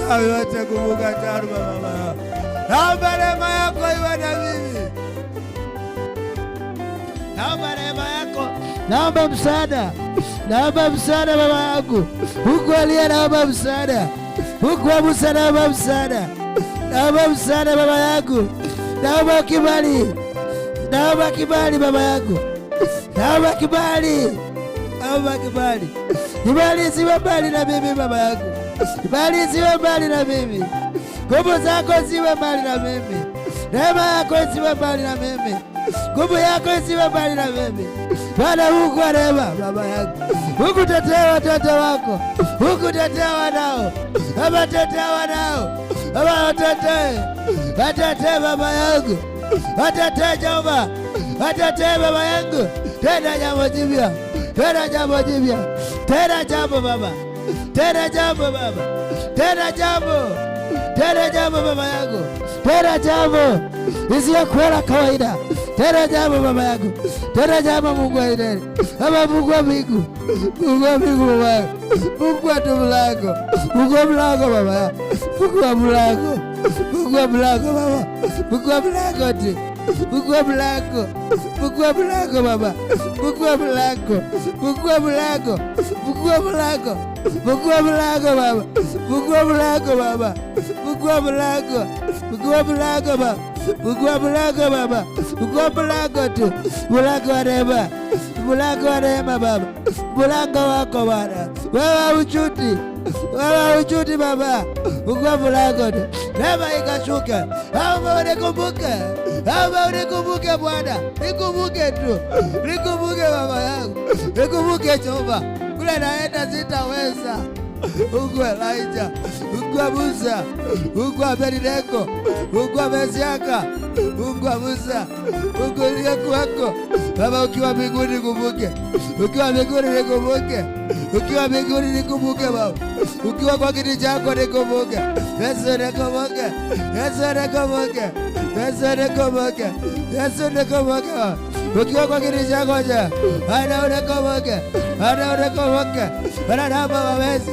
Wachawi wote kumbuka taaluma Baba. Naomba neema yako iwe na mimi. Naomba neema yako. Naomba msaada. Naomba msaada Baba yangu. Mungu aliye, naomba msaada. Mungu wa Musa, naomba msaada. Naomba msaada Baba yangu. Naomba kibali. Naomba kibali Baba yangu. Naomba kibali. Naomba kibali. Kibali siwe mbali na mimi Baba yangu. Kibali siwe mbali na mimi. Nguvu zako siwe mbali na mimi. Neema yako siwe mbali na mimi. Nguvu yako siwe mbali na mimi. Bwana Mungu wa rehema Baba yangu. Mungu tetea watoto wako. Mungu tetea wanao. Baba tetea wanao. Baba watetee. Watetee Baba yangu. Watetee Jehova. Watetee Baba yangu. Tena jambo jipya. Tena jambo jipya. Tena jambo Baba. Tena jambo Baba. Tena jambo. Tena jambo Baba yangu. Tena jambo isiyokuwa la kawaida. Tena jambo Baba yangu. Tena jambo Mungu wa Israeli. Baba Mungu wa mbingu. Mungu wa mbingu Baba yangu. Mungu wa mlango. Mungu wa mlango Baba yangu. Mungu wa mlango. Mungu wa mlango Baba. Mungu wa mlango tu. Mungu wa mlango. Mungu wa mlango Baba. Mungu wa mlango. Mungu wa mlango. Mungu wa mlango. Mungu wa mlango Baba. Mungu wa mlango Baba. Mungu wa mlango. Mungu wa mlango Baba. Mungu wa mlango Baba. Mungu wa mlango tu. Mlango wa rehema. Mlango wa rehema Baba. Mlango wako Bwana. Wewe uchuti. Wewe uchuti Baba. Mungu wa mlango tu. Rehema ikashuka. Naomba unikumbuke. Naomba unikumbuke Bwana. Nikumbuke tu. Nikumbuke Baba yangu. Nikumbuke Jehova. Kule naenda sitaweza. Mungu wa Elijah, Mungu wa Musa, Mungu wa Abednego, Mungu wa Mesiaka, Mungu wa Musa, Mungu aliyekuwako. Baba ukiwa mbinguni nikumbuke. Ukiwa mbinguni nikumbuke. Ukiwa mbinguni nikumbuke Baba. Ukiwa kwa kiti chako nikumbuke. Yesu nikumbuke. Yesu nikumbuke. Yesu nikumbuke. Yesu nikumbuke. Ukiwa kwa kiti chako cha. Ana unikumbuke. Ana unikumbuke. Ana namba wawezi.